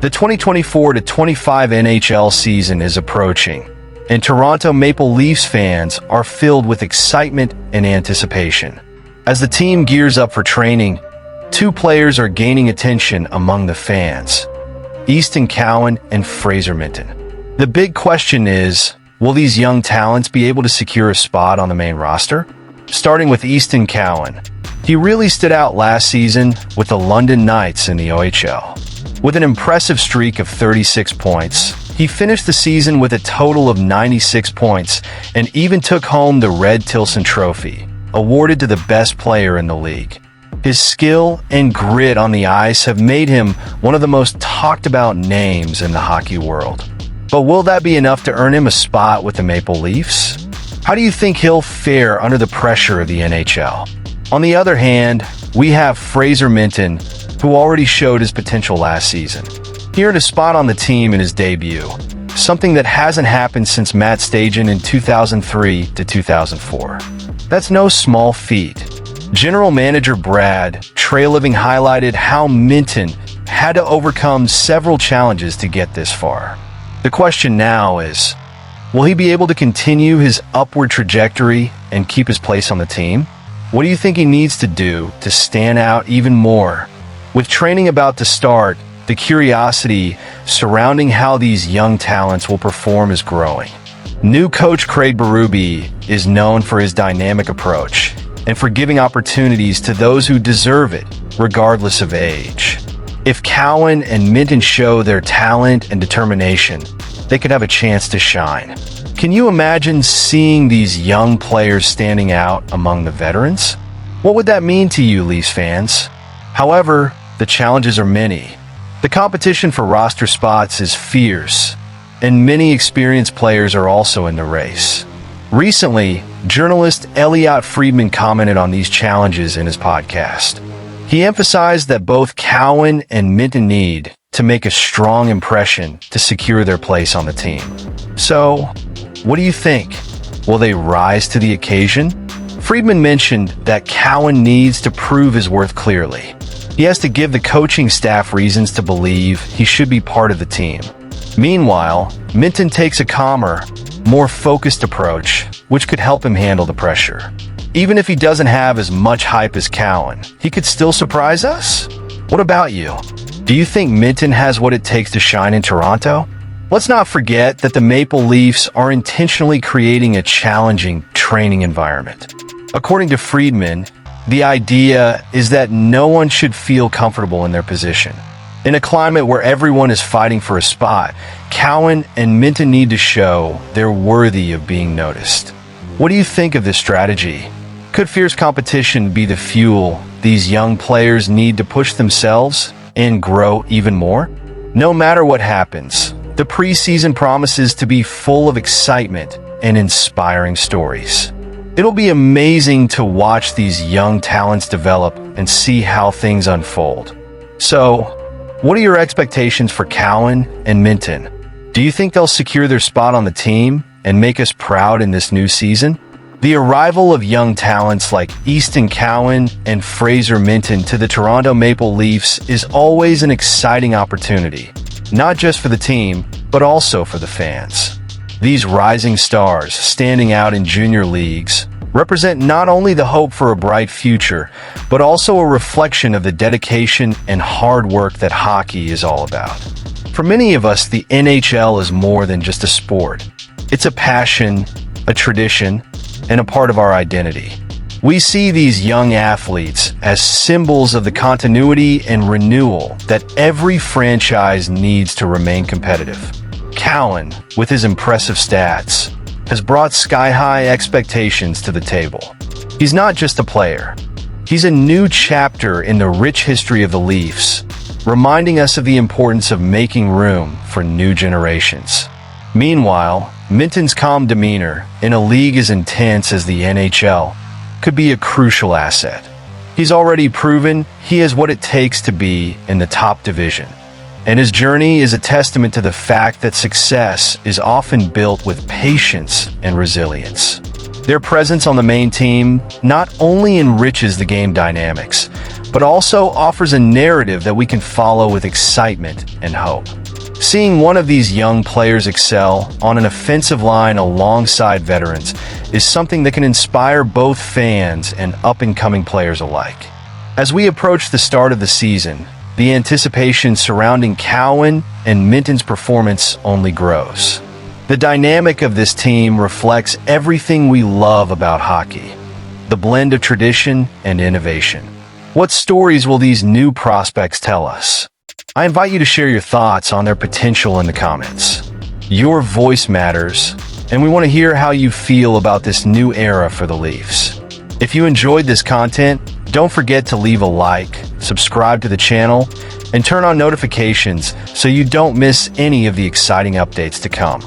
The 2024-25 NHL season is approaching, and Toronto Maple Leafs fans are filled with excitement and anticipation. As the team gears up for training, two players are gaining attention among the fans: Easton Cowan and Fraser Minten. The big question is, will these young talents be able to secure a spot on the main roster? Starting with Easton Cowan, he really stood out last season with the London Knights in the OHL. With an impressive streak of 36 points, he finished the season with a total of 96 points and even took home the Red Tilson Trophy, awarded to the best player in the league. His skill and grit on the ice have made him one of the most talked about names in the hockey world. But will that be enough to earn him a spot with the Maple Leafs? How do you think he'll fare under the pressure of the NHL? On the other hand, we have Fraser Minten, who already showed his potential last season. He earned a spot on the team in his debut, something that hasn't happened since Matt Stajan in 2003 to 2004. That's no small feat. General Manager Brad Treliving highlighted how Minten had to overcome several challenges to get this far. The question now is, will he be able to continue his upward trajectory and keep his place on the team? What do you think he needs to do to stand out even more? With training about to start, the curiosity surrounding how these young talents will perform is growing. New coach Craig Berube is known for his dynamic approach and for giving opportunities to those who deserve it, regardless of age. If Cowan and Minten show their talent and determination, they could have a chance to shine. Can you imagine seeing these young players standing out among the veterans? What would that mean to you, Leafs fans? However, the challenges are many. The competition for roster spots is fierce, and many experienced players are also in the race. Recently, journalist Elliotte Friedman commented on these challenges in his podcast. He emphasized that both Cowan and Minten need to make a strong impression to secure their place on the team. So, what do you think? Will they rise to the occasion? Friedman mentioned that Cowan needs to prove his worth clearly. He has to give the coaching staff reasons to believe he should be part of the team. Meanwhile, Minten takes a calmer, more focused approach, which could help him handle the pressure. Even if he doesn't have as much hype as Cowan, he could still surprise us? What about you? Do you think Minten has what it takes to shine in Toronto? Let's not forget that the Maple Leafs are intentionally creating a challenging training environment. According to Friedman, the idea is that no one should feel comfortable in their position. In a climate where everyone is fighting for a spot, Cowan and Minten need to show they're worthy of being noticed. What do you think of this strategy? Could fierce competition be the fuel these young players need to push themselves and grow even more? No matter what happens, the preseason promises to be full of excitement and inspiring stories. It'll be amazing to watch these young talents develop and see how things unfold. So, what are your expectations for Cowan and Minten? Do you think they'll secure their spot on the team and make us proud in this new season? The arrival of young talents like Easton Cowan and Fraser Minten to the Toronto Maple Leafs is always an exciting opportunity, not just for the team, but also for the fans. These rising stars standing out in junior leagues represent not only the hope for a bright future, but also a reflection of the dedication and hard work that hockey is all about. For many of us, the NHL is more than just a sport. It's a passion, a tradition, and a part of our identity. We see these young athletes as symbols of the continuity and renewal that every franchise needs to remain competitive. Cowan, with his impressive stats, has brought sky-high expectations to the table. He's not just a player. He's a new chapter in the rich history of the Leafs, reminding us of the importance of making room for new generations. Meanwhile, Minten's calm demeanor in a league as intense as the NHL could be a crucial asset. He's already proven he has what it takes to be in the top division, and his journey is a testament to the fact that success is often built with patience and resilience. Their presence on the main team not only enriches the game dynamics, but also offers a narrative that we can follow with excitement and hope. Seeing one of these young players excel on an offensive line alongside veterans is something that can inspire both fans and up-and-coming players alike. As we approach the start of the season, the anticipation surrounding Cowan and Minten's performance only grows. The dynamic of this team reflects everything we love about hockey, the blend of tradition and innovation. What stories will these new prospects tell us? I invite you to share your thoughts on their potential in the comments. Your voice matters, and we want to hear how you feel about this new era for the Leafs. If you enjoyed this content, don't forget to leave a like, subscribe to the channel, and turn on notifications so you don't miss any of the exciting updates to come.